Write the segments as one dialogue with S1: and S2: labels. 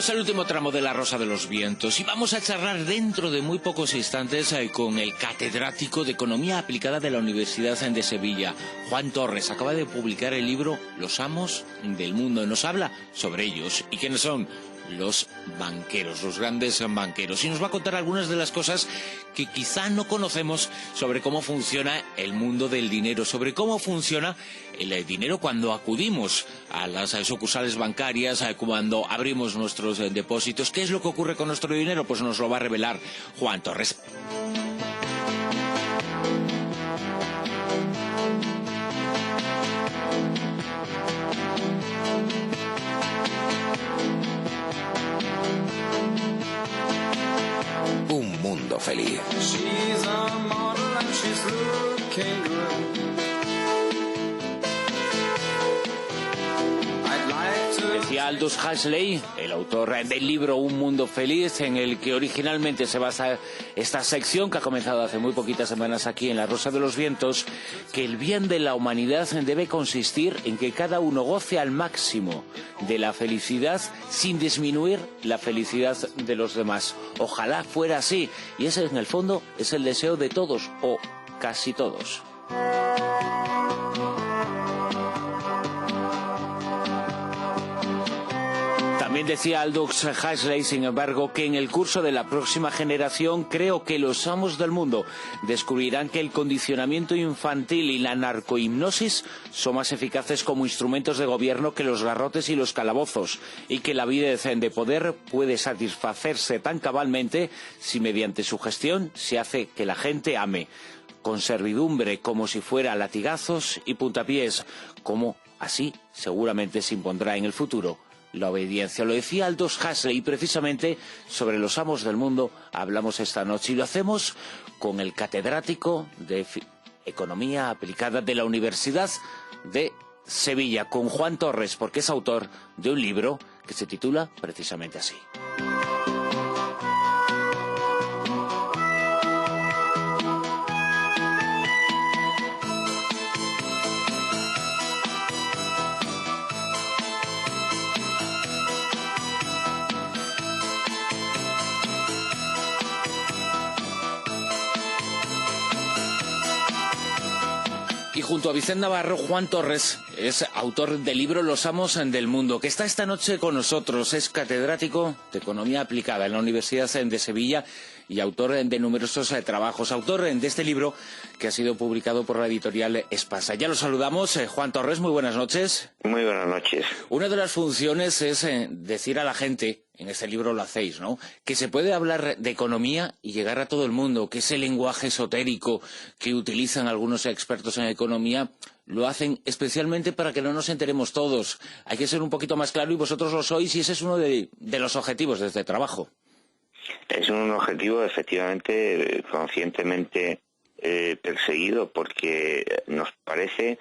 S1: Llegamos al último tramo de La Rosa de los Vientos y vamos a charlar dentro de muy pocos instantes con el catedrático de Economía Aplicada de la Universidad de Sevilla, Juan Torres. Acaba de publicar el libro Los amos del mundo y nos habla sobre ellos. ¿Y quiénes son? Los banqueros, los grandes banqueros. Y nos va a contar algunas de las cosas que quizá no conocemos sobre cómo funciona el mundo del dinero, sobre cómo funciona el dinero cuando acudimos a las sucursales bancarias, cuando abrimos nuestros depósitos. ¿Qué es lo que ocurre con nuestro dinero? Pues nos lo va a revelar Juan Torres.
S2: Un mundo feliz.
S1: Decía Aldous Huxley, el autor del libro Un mundo feliz, en el que originalmente se basa esta sección que ha comenzado hace muy poquitas semanas aquí en La Rosa de los Vientos, que el bien de la humanidad debe consistir en que cada uno goce al máximo de la felicidad sin disminuir la felicidad de los demás. Ojalá fuera así, y ese en el fondo es el deseo de todos, o casi todos. También decía Aldous Huxley, sin embargo, que en el curso de la próxima generación creo que los amos del mundo descubrirán que el condicionamiento infantil y la narcohipnosis son más eficaces como instrumentos de gobierno que los garrotes y los calabozos, y que la avidez de poder puede satisfacerse tan cabalmente si mediante su gestión se hace que la gente ame, con servidumbre como si fuera latigazos y puntapiés, como así seguramente se impondrá en el futuro la obediencia. Lo decía Aldous Huxley, y precisamente sobre los amos del mundo hablamos esta noche, y lo hacemos con el catedrático de Economía Aplicada de la Universidad de Sevilla, con Juan Torres, porque es autor de un libro que se titula precisamente así. Y junto a Vicente Navarro, Juan Torres es autor del libro Los amos del mundo, que está esta noche con nosotros. Es catedrático de Economía Aplicada en la Universidad de Sevilla y autor de numerosos trabajos. Autor de este libro que ha sido publicado por la editorial Espasa. Ya lo saludamos. Juan Torres, muy buenas noches.
S3: Muy buenas noches.
S1: Una de las funciones es decir a la gente, en este libro lo hacéis, ¿no?, que se puede hablar de economía y llegar a todo el mundo, que ese lenguaje esotérico que utilizan algunos expertos en economía lo hacen especialmente para que no nos enteremos todos. Hay que ser un poquito más claro, y vosotros lo sois, y ese es uno de los objetivos de este trabajo.
S3: Es un objetivo efectivamente conscientemente perseguido, porque nos parece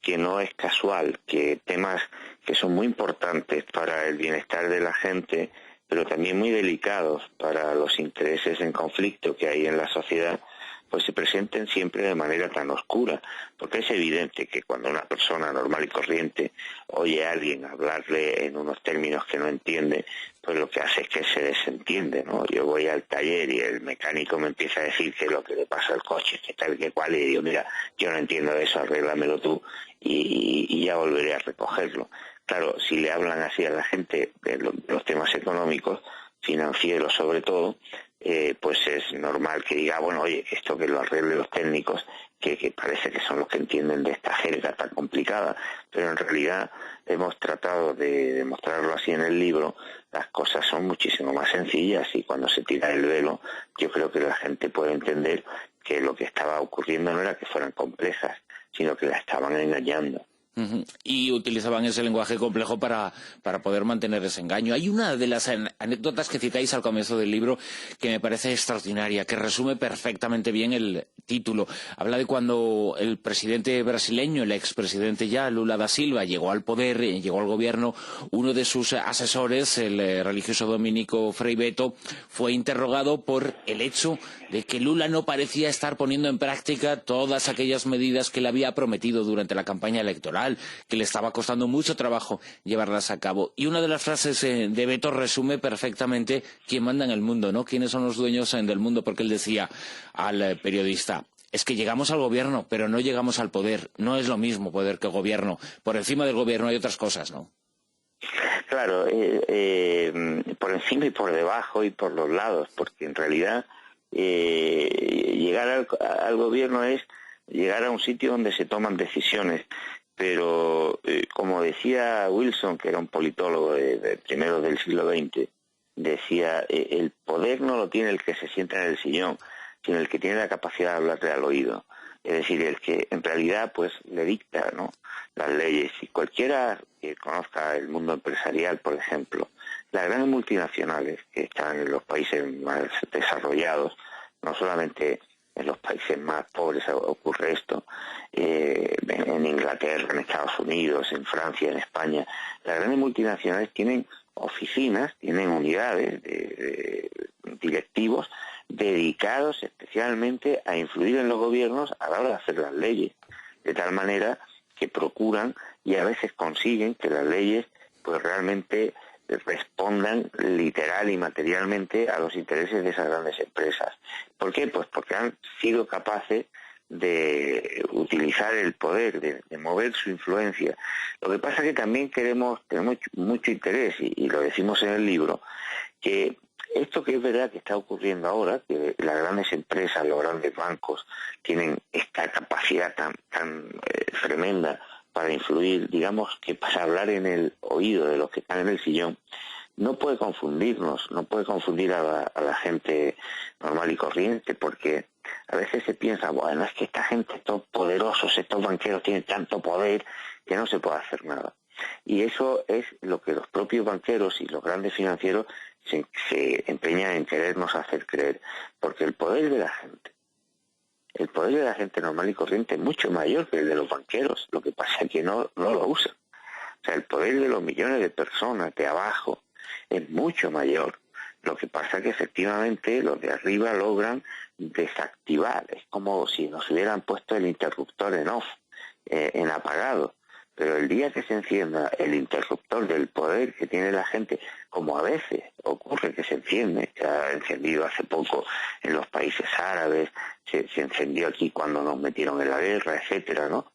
S3: que no es casual que temas que son muy importantes para el bienestar de la gente, pero también muy delicados para los intereses en conflicto que hay en la sociedad, pues se presenten siempre de manera tan oscura, porque es evidente que cuando una persona normal y corriente oye a alguien hablarle en unos términos que no entiende, pues lo que hace es que se desentiende, ¿no? Yo voy al taller y el mecánico me empieza a decir que lo que le pasa al coche, que tal, que cual, y digo, mira, yo no entiendo eso, arréglamelo tú, y ya volveré a recogerlo. Claro, si le hablan así a la gente de los temas económicos, financieros sobre todo, pues es normal que diga, bueno, oye, esto que lo arreglen los técnicos, que parece que son los que entienden de esta jerga tan complicada, pero en realidad hemos tratado de demostrarlo así en el libro. Las cosas son muchísimo más sencillas, y cuando se tira el velo, yo creo que la gente puede entender que lo que estaba ocurriendo no era que fueran complejas, sino que la estaban engañando.
S1: Y utilizaban ese lenguaje complejo para poder mantener ese engaño. Hay una de las anécdotas que citáis al comienzo del libro que me parece extraordinaria, que resume perfectamente bien el título. Habla de cuando el presidente brasileño, el expresidente ya, Lula da Silva, llegó al poder, llegó al gobierno. Uno de sus asesores, el religioso dominico Frei Beto, fue interrogado por el hecho de que Lula no parecía estar poniendo en práctica todas aquellas medidas que le había prometido durante la campaña electoral. tal, que le estaba costando mucho trabajo llevarlas a cabo. Y una de las frases de Beto resume perfectamente quién manda en el mundo, ¿no? Quiénes son los dueños del mundo, porque él decía al periodista: es que llegamos al gobierno, pero no llegamos al poder. No es lo mismo poder que gobierno. Por encima del gobierno hay otras cosas, ¿no?
S3: Claro, por encima y por debajo y por los lados, porque en realidad llegar al gobierno es llegar a un sitio donde se toman decisiones, pero como decía Wilson, que era un politólogo de primeros del siglo XX, decía, el poder no lo tiene el que se sienta en el sillón, sino el que tiene la capacidad de hablarle al oído. Es decir, el que en realidad pues le dicta, ¿no?, las leyes. Y cualquiera que conozca el mundo empresarial, por ejemplo, las grandes multinacionales que están en los países más desarrollados, no solamente en los países más pobres ocurre esto, en Inglaterra, en Estados Unidos, en Francia, en España, las grandes multinacionales tienen oficinas, tienen unidades de directivos dedicados especialmente a influir en los gobiernos a la hora de hacer las leyes, de tal manera que procuran y a veces consiguen que las leyes pues realmente respondan literal y materialmente a los intereses de esas grandes empresas. ¿Por qué? Pues porque han sido capaces de utilizar el poder, de mover su influencia. Lo que pasa es que también tenemos mucho interés, y lo decimos en el libro, que esto que es verdad que está ocurriendo ahora, que las grandes empresas, los grandes bancos tienen esta capacidad tan tremenda para influir, digamos que para hablar en el oído de los que están en el sillón, no puede confundirnos, no puede confundir a la gente normal y corriente, porque a veces se piensa, bueno, es que esta gente, estos poderosos, estos banqueros tienen tanto poder que no se puede hacer nada. Y eso es lo que los propios banqueros y los grandes financieros se empeñan en querernos hacer creer, porque el poder de la gente normal y corriente es mucho mayor que el de los banqueros. Lo que pasa es que no lo usan. O sea, el poder de los millones de personas de abajo es mucho mayor. Lo que pasa es que efectivamente los de arriba logran desactivar. Es como si nos hubieran puesto el interruptor en off, en apagado. Pero el día que se encienda el interruptor del poder que tiene la gente, como a veces ocurre que se enciende, se ha encendido hace poco en los países árabes, se encendió aquí cuando nos metieron en la guerra, etcétera, ¿no?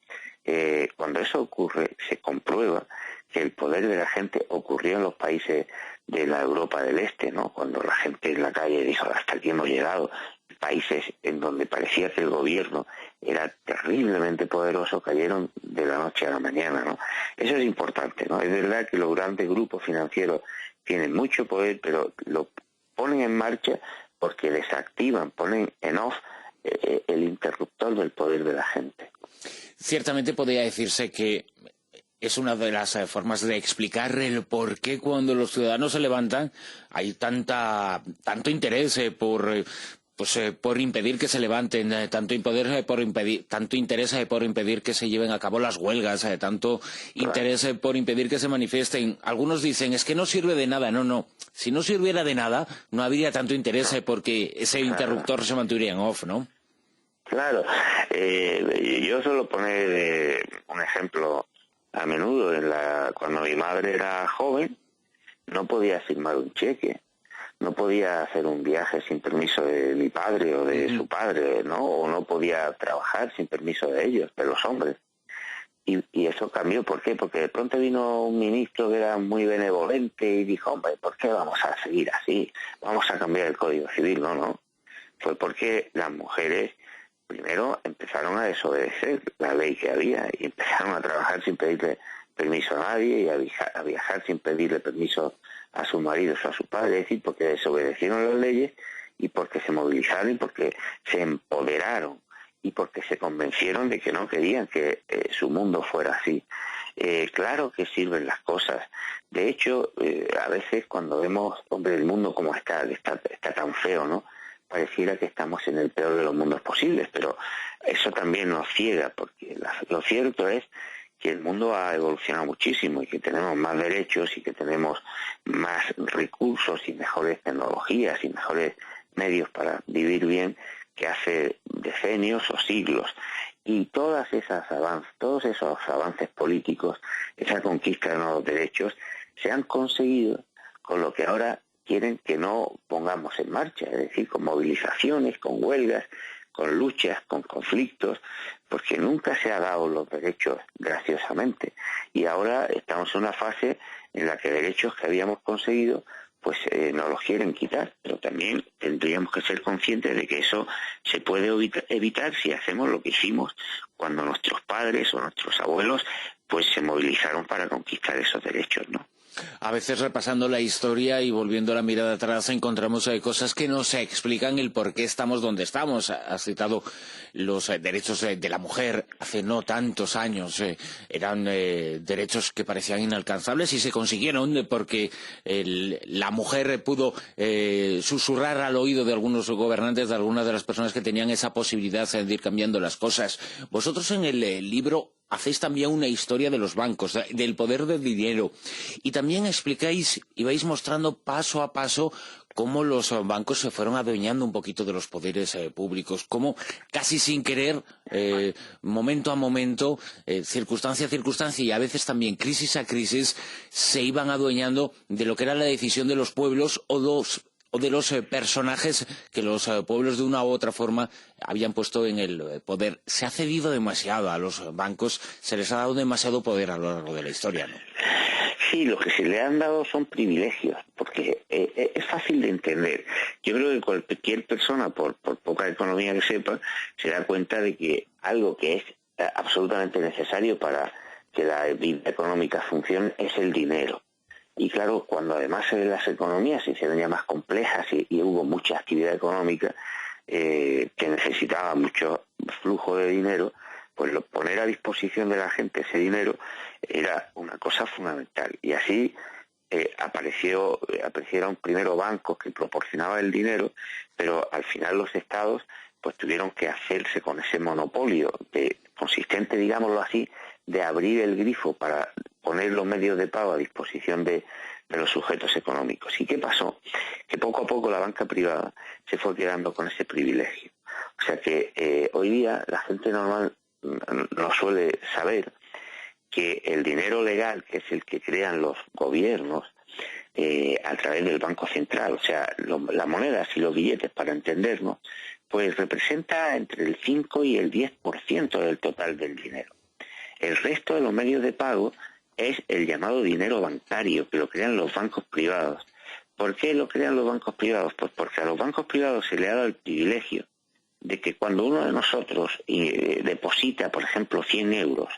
S3: Cuando eso ocurre, se comprueba que el poder de la gente ocurrió en los países de la Europa del Este, ¿no? Cuando la gente en la calle dijo, hasta aquí hemos llegado. Países en donde parecía que el gobierno era terriblemente poderoso cayeron de la noche a la mañana, ¿no? Eso es importante, ¿no? Es verdad que los grandes grupos financieros tienen mucho poder, pero lo ponen en marcha porque desactivan, ponen en off el interruptor del poder de la gente.
S1: Ciertamente podría decirse que es una de las formas de explicar el por qué cuando los ciudadanos se levantan hay tanto interés por impedir que se levanten, tanto interés por impedir que se lleven a cabo las huelgas, tanto interés por impedir que se manifiesten. Algunos dicen, es que no sirve de nada. No. Si no sirviera de nada, no habría tanto interés porque ese interruptor se mantuviera en off, ¿no?
S3: Claro. Yo suelo poner un ejemplo a menudo. Cuando mi madre era joven, no podía firmar un cheque. No podía hacer un viaje sin permiso de mi padre o de su padre, ¿no? O no podía trabajar sin permiso de ellos, de los hombres. Y eso cambió. ¿Por qué? Porque de pronto vino un ministro que era muy benevolente y dijo, hombre, ¿por qué vamos a seguir así? Vamos a cambiar el Código Civil. No. Fue porque las mujeres primero empezaron a desobedecer la ley que había y empezaron a trabajar sin pedirle permiso a nadie y a viajar sin pedirle permiso a sus maridos o a su padre, es decir, porque desobedecieron las leyes y porque se movilizaron y porque se empoderaron y porque se convencieron de que no querían que su mundo fuera así. Claro que sirven las cosas. De hecho, a veces cuando vemos, hombre, el mundo como está tan feo, ¿no? Pareciera que estamos en el peor de los mundos posibles, pero eso también nos ciega, porque lo cierto es que el mundo ha evolucionado muchísimo y que tenemos más derechos y que tenemos más recursos y mejores tecnologías y mejores medios para vivir bien que hace decenios o siglos. Y todos esos avances políticos, esa conquista de nuevos derechos, se han conseguido con lo que ahora quieren que no pongamos en marcha, es decir, con movilizaciones, con huelgas, con luchas, con conflictos, porque nunca se han dado los derechos graciosamente. Y ahora estamos en una fase en la que derechos que habíamos conseguido pues nos los quieren quitar, pero también tendríamos que ser conscientes de que eso se puede evitar si hacemos lo que hicimos cuando nuestros padres o nuestros abuelos pues se movilizaron para conquistar esos derechos, ¿no?
S1: A veces repasando la historia y volviendo la mirada atrás encontramos cosas que no se explican el por qué estamos donde estamos. Has citado los derechos de la mujer hace no tantos años. Eran derechos que parecían inalcanzables y se consiguieron porque la mujer pudo susurrar al oído de algunos gobernantes, de algunas de las personas que tenían esa posibilidad de ir cambiando las cosas. Vosotros en el libro hacéis también una historia de los bancos, del poder del dinero, y también explicáis y vais mostrando paso a paso cómo los bancos se fueron adueñando un poquito de los poderes públicos, cómo casi sin querer, momento a momento, circunstancia a circunstancia y a veces también crisis a crisis, se iban adueñando de lo que era la decisión de los pueblos o de los personajes que los pueblos de una u otra forma habían puesto en el poder. Se ha cedido demasiado a los bancos, se les ha dado demasiado poder a lo largo de la historia, ¿no?
S3: Sí, lo que se le han dado son privilegios, porque es fácil de entender. Yo creo que cualquier persona, por poca economía que sepa, se da cuenta de que algo que es absolutamente necesario para que la vida económica funcione es el dinero. Y claro, cuando además las economías se hicieron ya más complejas y hubo mucha actividad económica que necesitaba mucho flujo de dinero, pues poner a disposición de la gente ese dinero era una cosa fundamental. Y así aparecieron primero bancos que proporcionaban el dinero, pero al final los estados pues tuvieron que hacerse con ese monopolio consistente, digámoslo así, de abrir el grifo para poner los medios de pago a disposición de los sujetos económicos. ¿Y qué pasó? Que poco a poco la banca privada se fue quedando con ese privilegio. O sea que hoy día la gente normal no suele saber que el dinero legal, que es el que crean los gobiernos a través del Banco Central, o sea, las monedas y los billetes, para entendernos, pues representa entre el 5 y el 10% del total del dinero. El resto de los medios de pago es el llamado dinero bancario, que lo crean los bancos privados. ¿Por qué lo crean los bancos privados? Pues porque a los bancos privados se le ha dado el privilegio de que cuando uno de nosotros deposita, por ejemplo, 100 euros,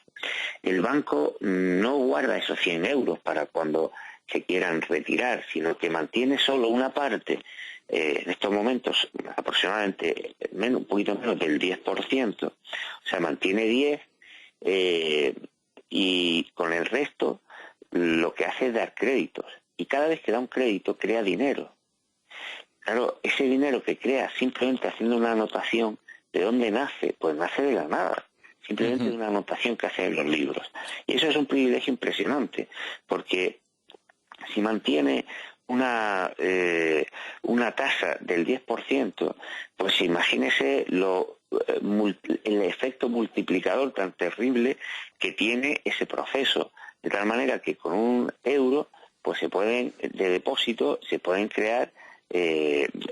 S3: el banco no guarda esos 100 euros para cuando se quieran retirar, sino que mantiene solo una parte, en estos momentos aproximadamente un poquito menos del 10%, o sea, mantiene 10%, y con el resto lo que hace es dar créditos. Y cada vez que da un crédito crea dinero. Claro, ese dinero que crea simplemente haciendo una anotación, ¿de dónde nace? Pues nace de la nada. Simplemente de una anotación que hace en los libros. Y eso es un privilegio impresionante, porque si mantiene una tasa del 10%, pues imagínese el efecto multiplicador tan terrible que tiene ese proceso, de tal manera que con un euro pues de depósito se pueden crear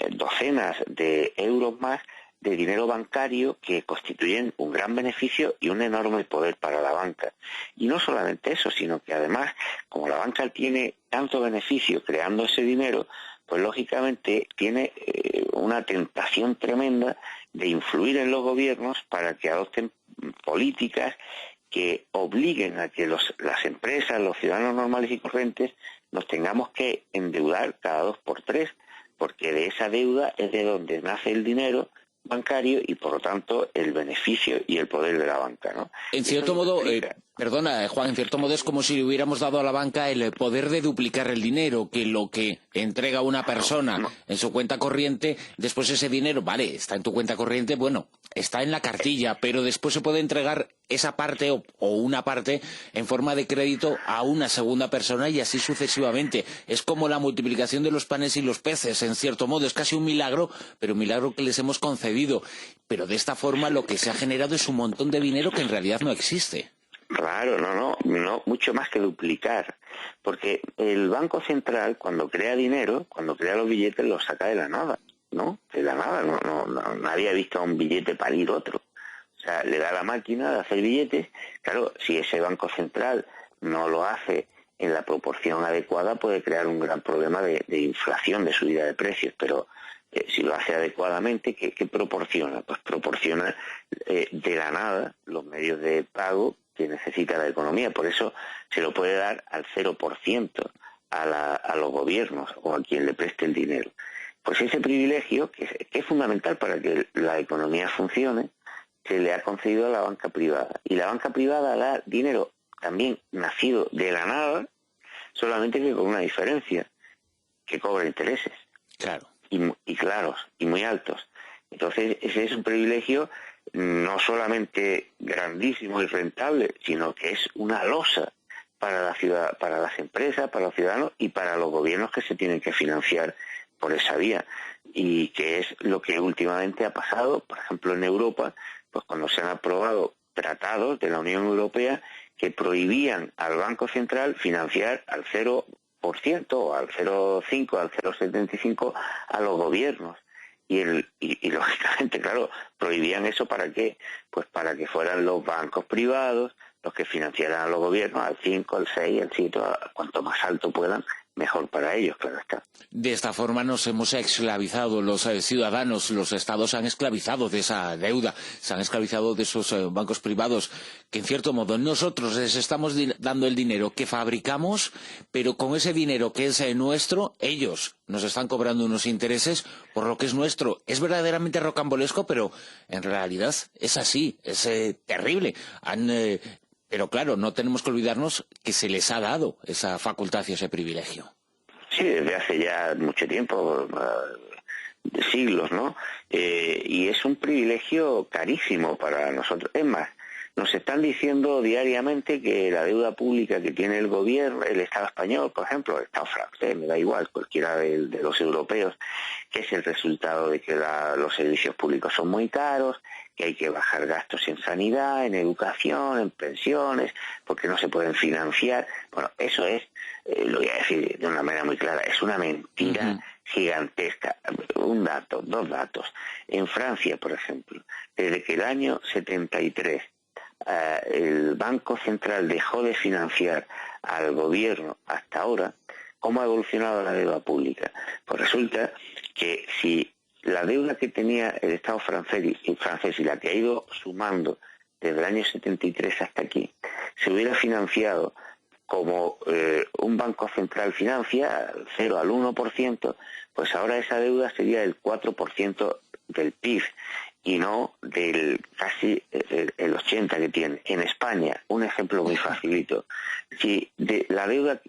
S3: docenas de euros más de dinero bancario que constituyen un gran beneficio y un enorme poder para la banca. Y no solamente eso, sino que además, como la banca tiene tanto beneficio creando ese dinero, pues lógicamente tiene una tentación tremenda de influir en los gobiernos para que adopten políticas que obliguen a que las empresas, los ciudadanos normales y corrientes, nos tengamos que endeudar cada 2 por 3, porque de esa deuda es de donde nace el dinero bancario y por lo tanto el beneficio y el poder de la banca, ¿no?
S1: En cierto modo, Perdona, Juan, en cierto modo es como si le hubiéramos dado a la banca el poder de duplicar el dinero, que lo que entrega una persona en su cuenta corriente, después ese dinero, vale, está en tu cuenta corriente, bueno, está en la cartilla, pero después se puede entregar esa parte o una parte en forma de crédito a una segunda persona y así sucesivamente. Es como la multiplicación de los panes y los peces, en cierto modo, es casi un milagro, pero un milagro que les hemos concedido. Pero de esta forma lo que se ha generado es un montón de dinero que en realidad no existe.
S3: Claro, no, mucho más que duplicar, porque el Banco Central cuando crea dinero, cuando crea los billetes los saca de la nada, ¿no? De la nada, nadie ha visto un billete parir otro. O sea, le da la máquina de hacer billetes. Claro, si ese Banco Central no lo hace en la proporción adecuada, puede crear un gran problema de inflación, de subida de precios, pero si lo hace adecuadamente, ¿qué proporciona? Pues proporciona de la nada los medios de pago que necesita la economía. Por eso se lo puede dar al 0% a los gobiernos o a quien le preste el dinero. Pues ese privilegio, que es fundamental para que la economía funcione, se le ha concedido a la banca privada. Y la banca privada da dinero también nacido de la nada, solamente que con una diferencia, que cobra intereses.
S1: Claro.
S3: Y claros, y muy altos. Entonces, ese es un privilegio no solamente grandísimo y rentable, sino que es una losa para la ciudad, para las empresas, para los ciudadanos y para los gobiernos que se tienen que financiar por esa vía. Y que es lo que últimamente ha pasado, por ejemplo, en Europa, pues cuando se han aprobado tratados de la Unión Europea que prohibían al Banco Central financiar al 0% o al 0,5, al 0,75 a los gobiernos. Y lógicamente, claro, prohibían eso ¿para qué? Pues para que fueran los bancos privados los que financiaran a los gobiernos al 5, al 6, al 7, cuanto más alto puedan, mejor para ellos, claro está.
S1: De esta forma nos hemos esclavizado, los ciudadanos, los estados se han esclavizado de esa deuda, se han esclavizado de esos bancos privados, que en cierto modo nosotros les estamos dando el dinero que fabricamos, pero con ese dinero que es nuestro, ellos nos están cobrando unos intereses por lo que es nuestro. Es verdaderamente rocambolesco, pero en realidad es así, es terrible. Pero claro, no tenemos que olvidarnos que se les ha dado esa facultad y ese privilegio.
S3: Sí, desde hace ya mucho tiempo, de siglos, ¿no? Y es un privilegio carísimo para nosotros. Es más, nos están diciendo diariamente que la deuda pública que tiene el gobierno, el Estado español, por ejemplo, el Estado francés, me da igual, cualquiera de los europeos, que es el resultado de que los servicios públicos son muy caros, que hay que bajar gastos en sanidad, en educación, en pensiones, porque no se pueden financiar. Bueno, eso es, lo voy a decir de una manera muy clara, es una mentira gigantesca. Un dato, dos datos. En Francia, por ejemplo, desde que el año 73 el Banco Central dejó de financiar al gobierno hasta ahora, ¿cómo ha evolucionado la deuda pública? Pues resulta que si la deuda que tenía el Estado francés y la que ha ido sumando desde el año 73 hasta aquí, se hubiera financiado como un banco central financia, al 0 al 1%, pues ahora esa deuda sería el 4% del PIB y no del casi el 80% que tiene. En España, un ejemplo muy facilito, si de la deuda,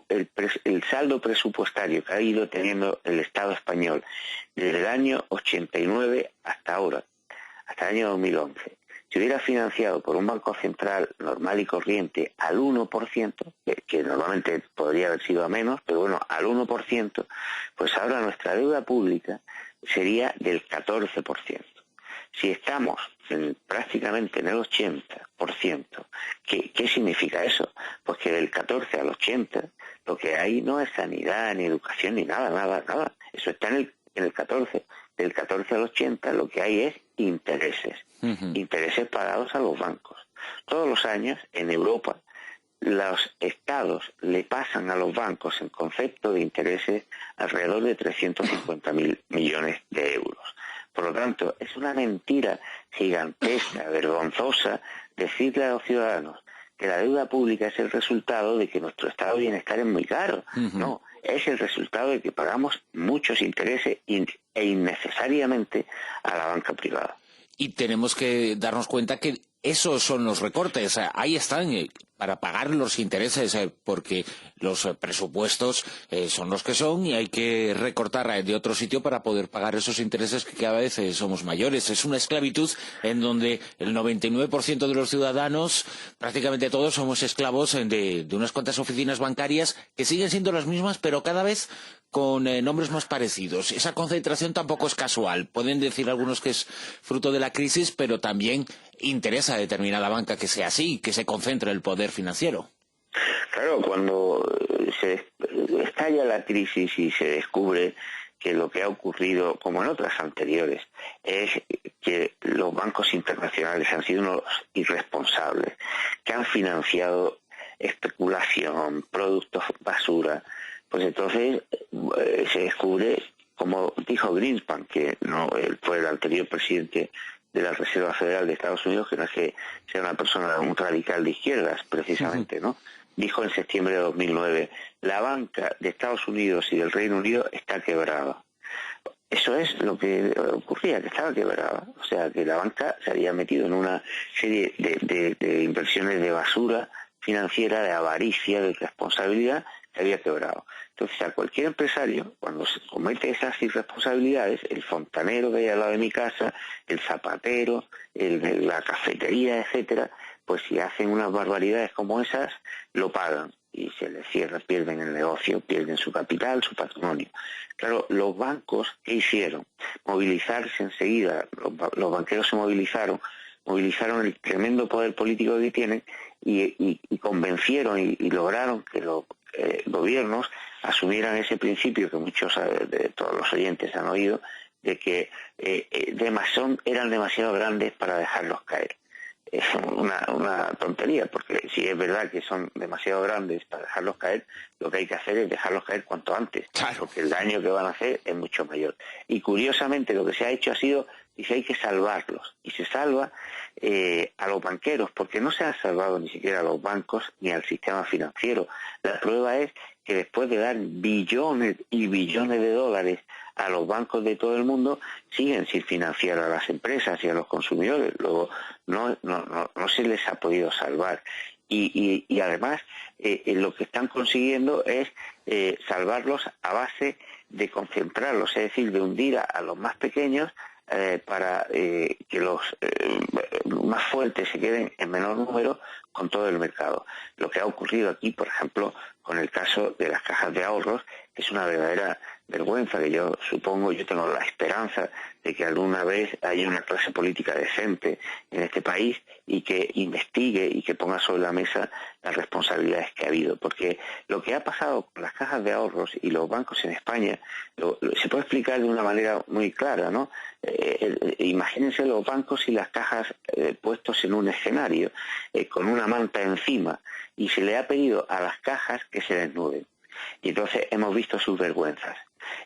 S3: el saldo presupuestario que ha ido teniendo el Estado español desde el año 89 hasta ahora, hasta el año 2011, se hubiera financiado por un banco central normal y corriente al 1%, que normalmente podría haber sido a menos, pero bueno, al 1%, pues ahora nuestra deuda pública sería del 14%. Si estamos prácticamente en el 80%, ¿qué significa eso? Pues que del 14 al 80 lo que hay no es sanidad, ni educación, ni nada. Eso está en el 14. Del 14 al 80 lo que hay es intereses. Intereses pagados a los bancos. Todos los años en Europa los estados le pasan a los bancos en concepto de intereses alrededor de 350.000 millones de euros. Por lo tanto, es una mentira gigantesca, vergonzosa, decirle a los ciudadanos que la deuda pública es el resultado de que nuestro estado de bienestar es muy caro. No, es el resultado de que pagamos muchos intereses e innecesariamente a la banca privada.
S1: Y tenemos que darnos cuenta que esos son los recortes, ahí están, para pagar los intereses, porque los presupuestos son los que son y hay que recortar de otro sitio para poder pagar esos intereses que cada vez somos mayores. Es una esclavitud en donde el 99% de los ciudadanos, prácticamente todos, somos esclavos de unas cuantas oficinas bancarias que siguen siendo las mismas, pero cada vez con nombres más parecidos. Esa concentración tampoco es casual. Pueden decir algunos que es fruto de la crisis, pero también interesa a determinada banca que sea así, que se concentre el poder financiero.
S3: Claro, cuando se estalla la crisis y se descubre que lo que ha ocurrido, como en otras anteriores, es que los bancos internacionales han sido unos irresponsables, que han financiado especulación, productos basura, pues entonces se descubre, como dijo Greenspan, que no él fue el anterior presidente de la Reserva Federal de Estados Unidos, que no es que sea una persona, un radical de izquierdas, precisamente, ¿no? Dijo en septiembre de 2009, la banca de Estados Unidos y del Reino Unido está quebrada. Eso es lo que ocurría, que estaba quebrada. O sea, que la banca se había metido en una serie de inversiones de basura financiera, de avaricia, de irresponsabilidad, que había quebrado. Entonces, a cualquier empresario, cuando se comete esas irresponsabilidades, el fontanero que hay al lado de mi casa, el zapatero, la cafetería, etcétera, pues si hacen unas barbaridades como esas, lo pagan y se les cierra, pierden el negocio, pierden su capital, su patrimonio. Claro, los bancos, ¿qué hicieron? Movilizarse enseguida, los banqueros se movilizaron el tremendo poder político que tienen y convencieron y lograron que los gobiernos asumieran ese principio que muchos de todos los oyentes han oído, de que eran demasiado grandes para dejarlos caer. Es una tontería, porque si es verdad que son demasiado grandes para dejarlos caer, lo que hay que hacer es dejarlos caer cuanto antes,
S1: Claro.
S3: Porque el daño que van a hacer es mucho mayor. Y curiosamente lo que se ha hecho ha sido, dice, hay que salvarlos, y se salva a los banqueros, porque no se han salvado ni siquiera a los bancos ni al sistema financiero. La prueba es que después de dar billones y billones de dólares a los bancos de todo el mundo, siguen sin financiar a las empresas y a los consumidores. Luego no se les ha podido salvar. Y además lo que están consiguiendo es salvarlos a base de concentrarlos, es decir, de hundir a los más pequeños para que los más fuertes se queden en menor número con todo el mercado. Lo que ha ocurrido aquí, por ejemplo, con el caso de las cajas de ahorros, que es una verdadera vergüenza, que yo tengo la esperanza de que alguna vez haya una clase política decente en este país y que investigue y que ponga sobre la mesa las responsabilidades que ha habido, porque lo que ha pasado con las cajas de ahorros y los bancos en España se puede explicar de una manera muy clara, ¿no? Imagínense los bancos y las cajas puestos en un escenario con una manta encima, y se le ha pedido a las cajas que se desnuden. Y entonces hemos visto sus vergüenzas.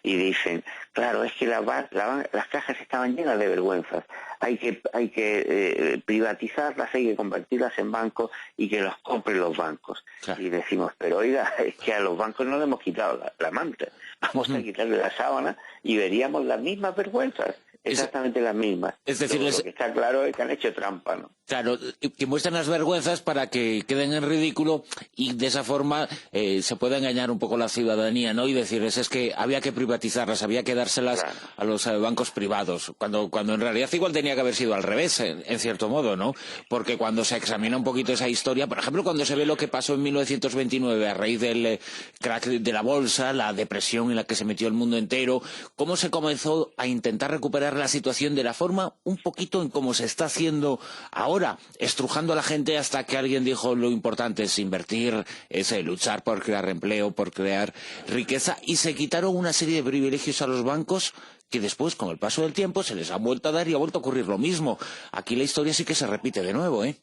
S3: Y dicen, claro, es que las cajas estaban llenas de vergüenzas. Hay que privatizarlas, hay que convertirlas en bancos y que los compren los bancos. Claro. Y decimos, pero oiga, es que a los bancos no le hemos quitado la manta. Vamos a quitarle la sábana y veríamos las mismas vergüenzas. Exactamente las mismas.
S1: Es decir,
S3: lo que está claro es que han hecho trampa, ¿no?
S1: Claro, que muestran las vergüenzas para que queden en ridículo y de esa forma se pueda engañar un poco la ciudadanía, ¿no? Y decirles, es que había que privatizarlas, había que dárselas a los bancos privados, cuando en realidad igual tenía que haber sido al revés, en cierto modo, ¿no? Porque cuando se examina un poquito esa historia, por ejemplo, cuando se ve lo que pasó en 1929 a raíz del crack de la bolsa, la depresión en la que se metió el mundo entero, cómo se comenzó a intentar recuperar la situación de la forma un poquito en cómo se está haciendo ahora, estrujando a la gente hasta que alguien dijo lo importante es invertir, es luchar por crear empleo, por crear riqueza, y se quitaron una serie de privilegios a los bancos que después, con el paso del tiempo, se les ha vuelto a dar y ha vuelto a ocurrir lo mismo. Aquí la historia sí que se repite de nuevo, ¿eh?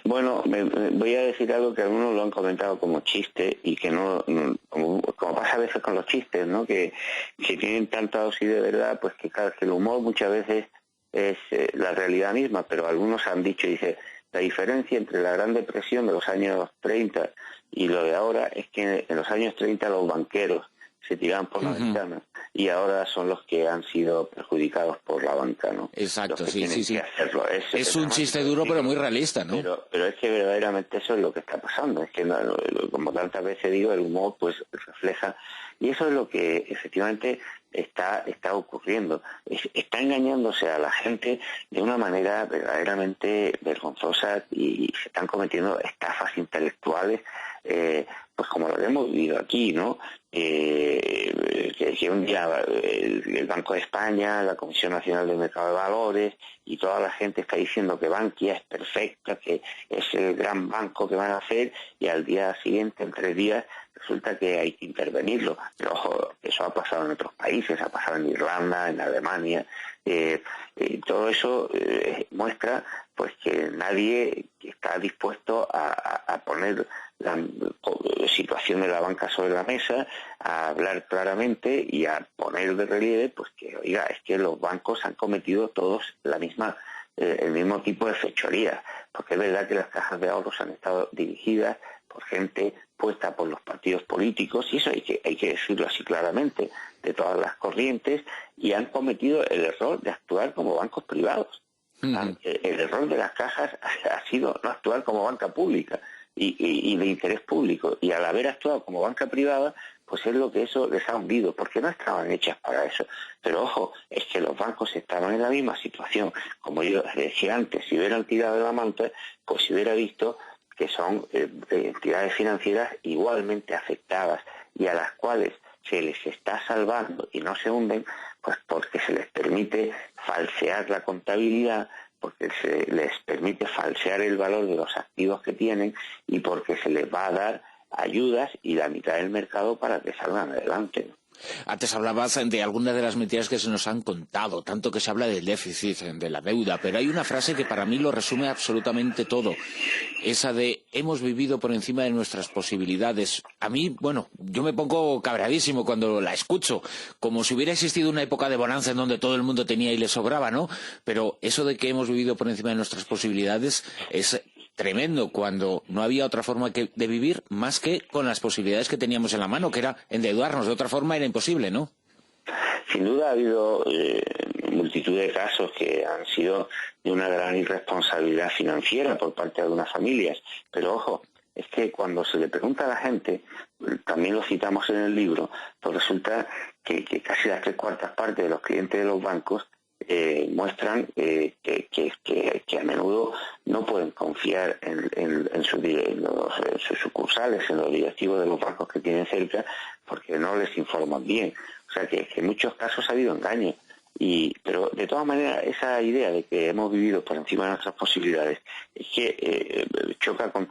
S3: Bueno, voy a decir algo que algunos lo han comentado como chiste y que no, como pasa a veces con los chistes, ¿no? Que tienen tanta dosis de verdad, pues que claro, que el humor muchas veces es la realidad misma, pero algunos han dicho, dice, la diferencia entre la Gran Depresión de los años 30 y lo de ahora es que en los años 30 los banqueros se tiraban por la ventana y ahora son los que han sido perjudicados por la banca, ¿no?
S1: Exacto,
S3: sí.
S1: Es un chiste duro, pero muy realista, ¿no?
S3: Pero es que verdaderamente eso es lo que está pasando. Es que, como tantas veces digo, el humor pues refleja, y eso es lo que efectivamente está ocurriendo. Está engañándose a la gente de una manera verdaderamente vergonzosa, y se están cometiendo estafas intelectuales, pues como lo hemos vivido aquí, ¿no? Que un día el Banco de España, la Comisión Nacional del Mercado de Valores y toda la gente está diciendo que Bankia es perfecta, que es el gran banco que van a hacer, y al día siguiente, en 3 días, resulta que hay que intervenirlo. Pero ojo, eso ha pasado en otros países, ha pasado en Irlanda, en Alemania. Todo eso muestra pues que nadie está dispuesto a poner la situación de la banca sobre la mesa, a hablar claramente y a poner de relieve pues que, oiga, es que los bancos han cometido todos el mismo tipo de fechorías, porque es verdad que las cajas de ahorros han estado dirigidas por gente puesta por los partidos políticos, y eso hay que decirlo así claramente, de todas las corrientes, y han cometido el error de actuar como bancos privados. El error de las cajas ha sido no actuar como banca pública y de interés público, y al haber actuado como banca privada, pues es lo que eso les ha hundido, porque no estaban hechas para eso. Pero ojo, es que los bancos estaban en la misma situación. Como yo decía antes, si hubieran tirado de la manta, pues se hubiera visto que son entidades financieras igualmente afectadas, y a las cuales se les está salvando y no se hunden, pues porque se les permite falsear la contabilidad, porque se les permite falsear el valor de los activos que tienen, y porque se les va a dar ayudas y la mitad del mercado para que salgan adelante, ¿no?
S1: Antes hablabas de algunas de las mentiras que se nos han contado, tanto que se habla del déficit, de la deuda, pero hay una frase que para mí lo resume absolutamente todo, esa de hemos vivido por encima de nuestras posibilidades. A mí, bueno, yo me pongo cabreadísimo cuando la escucho, como si hubiera existido una época de bonanza en donde todo el mundo tenía y le sobraba, ¿no? Pero eso de que hemos vivido por encima de nuestras posibilidades es tremendo, cuando no había otra forma de vivir más que con las posibilidades que teníamos en la mano, que era endeudarnos. De otra forma era imposible, ¿no?
S3: Sin duda ha habido multitud de casos que han sido de una gran irresponsabilidad financiera por parte de algunas familias, pero ojo, es que cuando se le pregunta a la gente, también lo citamos en el libro, pues resulta que casi las 3/4 partes de los clientes de los bancos muestran que a menudo no pueden confiar en sus sucursales, en los directivos de los bancos que tienen cerca, porque no les informan bien. O sea que en muchos casos ha habido engaño. Pero de todas maneras, esa idea de que hemos vivido por encima de nuestras posibilidades es que choca con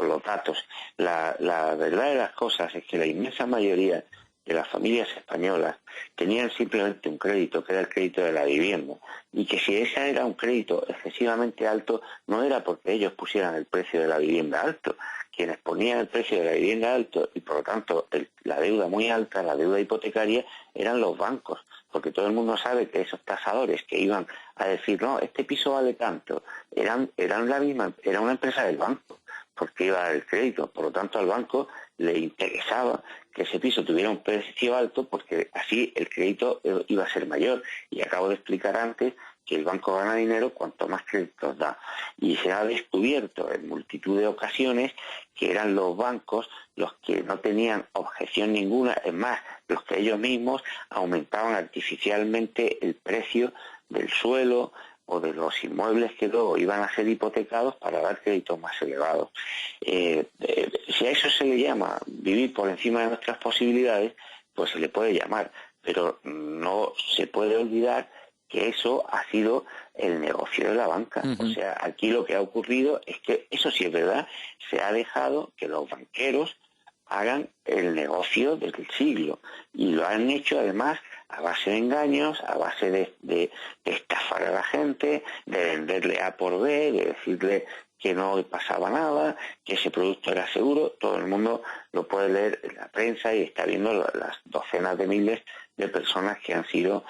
S3: los datos. La verdad de las cosas es que la inmensa mayoría de las familias españolas tenían simplemente un crédito, que era el crédito de la vivienda, y que si ese era un crédito excesivamente alto, no era porque ellos pusieran el precio de la vivienda alto. Quienes ponían el precio de la vivienda alto, y por lo tanto la deuda muy alta, la deuda hipotecaria, eran los bancos, porque todo el mundo sabe que esos tasadores que iban a decir, no, este piso vale tanto, era una empresa del banco, porque iba a dar el crédito. Por lo tanto, al banco le interesaba que ese piso tuviera un precio alto, porque así el crédito iba a ser mayor. Y acabo de explicar antes que el banco gana dinero cuanto más créditos da. Y se ha descubierto en multitud de ocasiones que eran los bancos los que no tenían objeción ninguna, es más, los que ellos mismos aumentaban artificialmente el precio del suelo o de los inmuebles que luego iban a ser hipotecados para dar créditos más elevados. Si a eso se le llama vivir por encima de nuestras posibilidades, pues se le puede llamar, pero no se puede olvidar que eso ha sido el negocio de la banca. O sea, aquí lo que ha ocurrido es que, eso sí es verdad, se ha dejado que los banqueros hagan el negocio del siglo, y lo han hecho además a base de engaños, a base de estafar a la gente, de venderle A por B, de decirle que no pasaba nada, que ese producto era seguro. Todo el mundo lo puede leer en la prensa y está viendo las docenas de miles de personas que han sido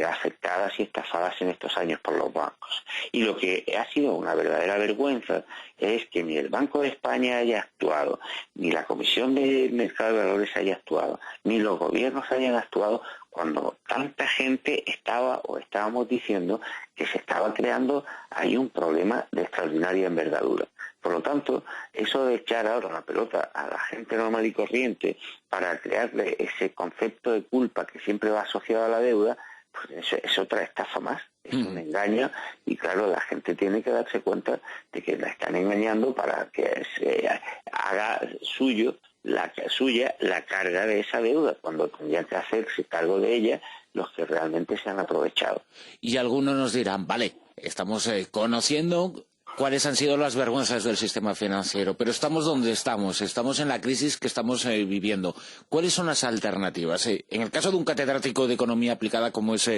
S3: afectadas y estafadas en estos años por los bancos. Y lo que ha sido una verdadera vergüenza es que ni el Banco de España haya actuado, ni la Comisión de Mercado de Valores haya actuado, ni los gobiernos hayan actuado cuando tanta gente estábamos diciendo que se estaba creando ahí un problema de extraordinaria envergadura. Por lo tanto, eso de echar ahora la pelota a la gente normal y corriente para crearle ese concepto de culpa que siempre va asociado a la deuda, pues eso es otra estafa más, es un engaño, y claro, la gente tiene que darse cuenta de que la están engañando para que se haga suya la carga de esa deuda, cuando tendrían que hacerse cargo de ella los que realmente se han aprovechado.
S1: Y algunos nos dirán, vale, estamos conociendo cuáles han sido las vergüenzas del sistema financiero, pero estamos donde estamos en la crisis que estamos viviendo. ¿Cuáles son las alternativas? En el caso de un catedrático de economía aplicada como es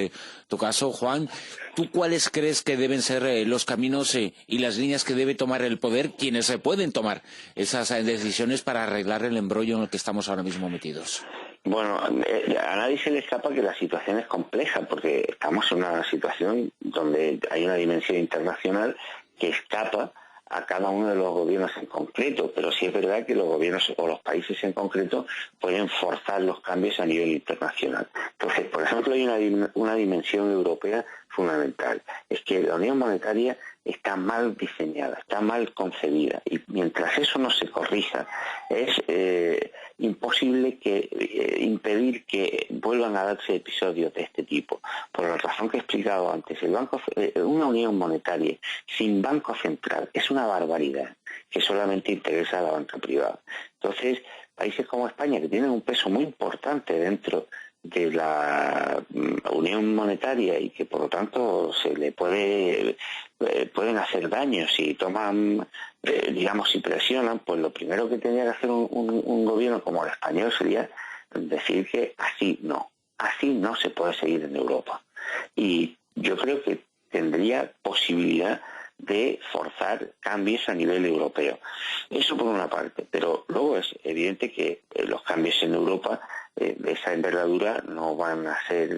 S1: tu caso, Juan, ¿tú cuáles crees que deben ser los caminos y las líneas que debe tomar el poder, quienes pueden tomar esas decisiones para arreglar el embrollo en el que estamos ahora mismo metidos?
S3: Bueno, a nadie se le escapa que la situación es compleja, porque estamos en una situación donde hay una dimensión internacional que escapa a cada uno de los gobiernos en concreto, pero sí es verdad que los gobiernos o los países en concreto pueden forzar los cambios a nivel internacional. Entonces, por ejemplo, hay una dimensión europea fundamental, es que la unión monetaria está mal diseñada, está mal concebida, y mientras eso no se corrija, es imposible impedir que vuelvan a darse episodios de este tipo. Por la razón que he explicado antes, una unión monetaria sin banco central es una barbaridad que solamente interesa a la banca privada. Entonces, países como España, que tienen un peso muy importante dentro de la unión monetaria y que por lo tanto se le pueden hacer daños si toman, si presionan, pues lo primero que tendría que hacer un gobierno como el español sería decir que así no se puede seguir en Europa. Y yo creo que tendría posibilidad de forzar cambios a nivel europeo. Eso por una parte, pero luego es evidente que los cambios en Europa de esa envergadura no van a ser,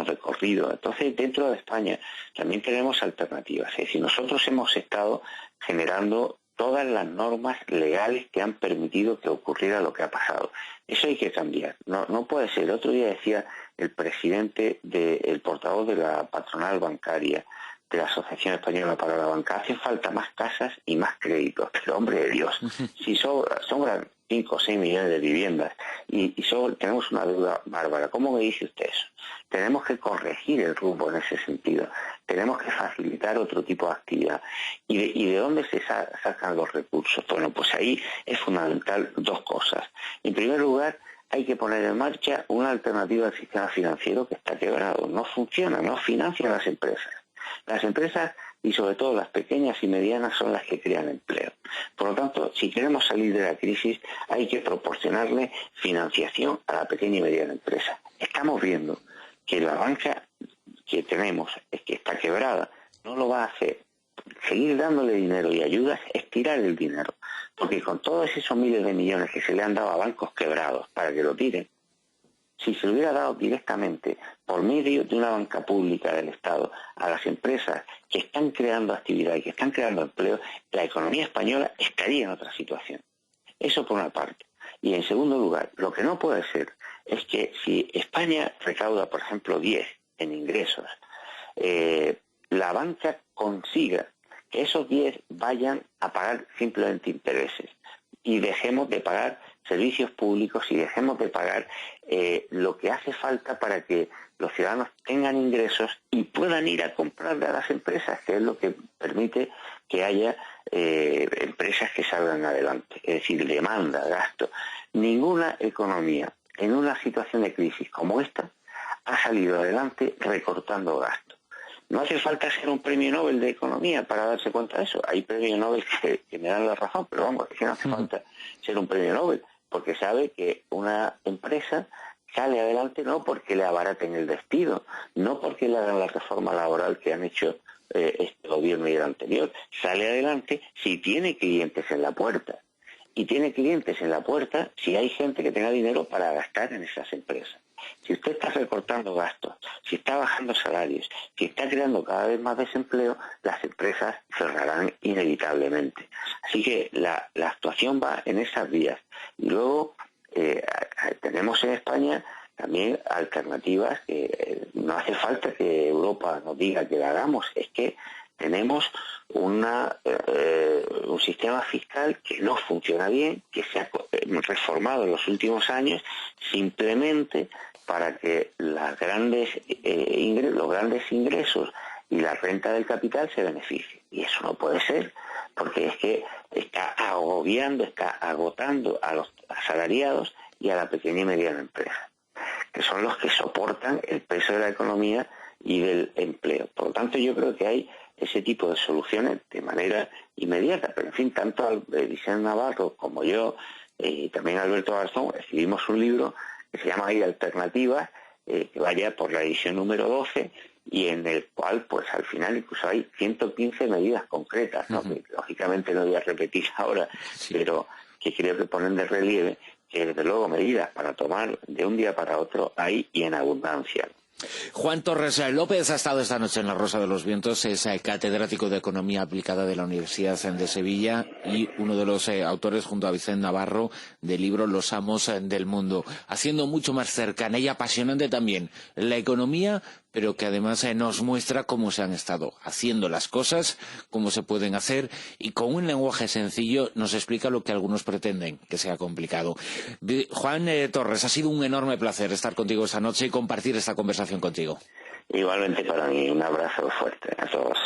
S3: recorridos. Entonces, dentro de España también tenemos alternativas. Es decir, nosotros hemos estado generando todas las normas legales que han permitido que ocurriera lo que ha pasado. Eso hay que cambiar. No puede ser. El otro día decía el presidente, el portavoz de la patronal bancaria, de la Asociación Española para la Banca, hacen falta más casas y más créditos. Pero, hombre de Dios, si sobran 5 o 6 millones de viviendas y tenemos una deuda bárbara, ¿cómo me dice usted eso? Tenemos que corregir el rumbo en ese sentido. Tenemos que facilitar otro tipo de actividad. ¿Y de dónde se sacan los recursos? Bueno, pues ahí es fundamental dos cosas. En primer lugar, hay que poner en marcha una alternativa al sistema financiero que está quebrado. No funciona, no financia a las empresas. Las empresas, y sobre todo las pequeñas y medianas, son las que crean empleo. Por lo tanto, si queremos salir de la crisis, hay que proporcionarle financiación a la pequeña y mediana empresa. Estamos viendo que la banca que tenemos, es que está quebrada, no lo va a hacer. Seguir dándole dinero y ayudas es tirar el dinero, porque con todos esos miles de millones que se le han dado a bancos quebrados para que lo tiren, si se lo hubiera dado directamente por medio de una banca pública del Estado a las empresas que están creando actividad y que están creando empleo, la economía española estaría en otra situación. Eso por una parte. Y en segundo lugar, lo que no puede ser es que si España recauda, por ejemplo, 10 en ingresos, la banca consiga que esos 10 vayan a pagar simplemente intereses y dejemos de pagar servicios públicos y dejemos de pagar lo que hace falta para que los ciudadanos tengan ingresos y puedan ir a comprarle a las empresas, que es lo que permite que haya empresas que salgan adelante. Es decir, demanda, gasto. Ninguna economía en una situación de crisis como esta ha salido adelante recortando gasto. No hace falta ser un premio Nobel de Economía para darse cuenta de eso. Hay premios Nobel que me dan la razón, pero vamos, es que no hace falta ser un premio Nobel, porque sabe que una empresa sale adelante no porque le abaraten el despido, no porque le hagan la reforma laboral que han hecho este gobierno y el anterior. Sale adelante si tiene clientes en la puerta. Y tiene clientes en la puerta si hay gente que tenga dinero para gastar en esas empresas. Si usted está recortando gastos, si está bajando salarios, si está creando cada vez más desempleo, las empresas cerrarán inevitablemente. Así que la actuación va en esas vías. Y luego tenemos en España también alternativas que no hace falta que Europa nos diga que la hagamos, es que tenemos un sistema fiscal que no funciona bien, que se ha reformado en los últimos años simplemente para que los grandes ingresos y la renta del capital se beneficien. Y eso no puede ser, porque es que está agobiando, está agotando a los asalariados y a la pequeña y mediana empresa, que son los que soportan el peso de la economía y del empleo. Por lo tanto, yo creo que hay ese tipo de soluciones de manera inmediata. Pero, en fin, tanto Vicente Navarro como yo y también Alberto Garzón escribimos un libro que se llama Hay Alternativas, que vaya por la edición número 12, y en el cual, pues al final incluso hay 115 medidas concretas, ¿no? Que lógicamente no voy a repetir ahora, sí, pero que creo que ponen de relieve que desde luego medidas para tomar de un día para otro hay y en abundancia.
S1: Juan Torres López ha estado esta noche en La Rosa de los Vientos, es catedrático de Economía Aplicada de la Universidad de Sevilla y uno de los autores, junto a Vicente Navarro, del libro Los amos del mundo, haciendo mucho más cercana y apasionante también la economía, pero que además nos muestra cómo se han estado haciendo las cosas, cómo se pueden hacer, y con un lenguaje sencillo nos explica lo que algunos pretenden que sea complicado. Juan Torres, ha sido un enorme placer estar contigo esta noche y compartir esta conversación contigo.
S3: Igualmente para mí, un abrazo fuerte a todos.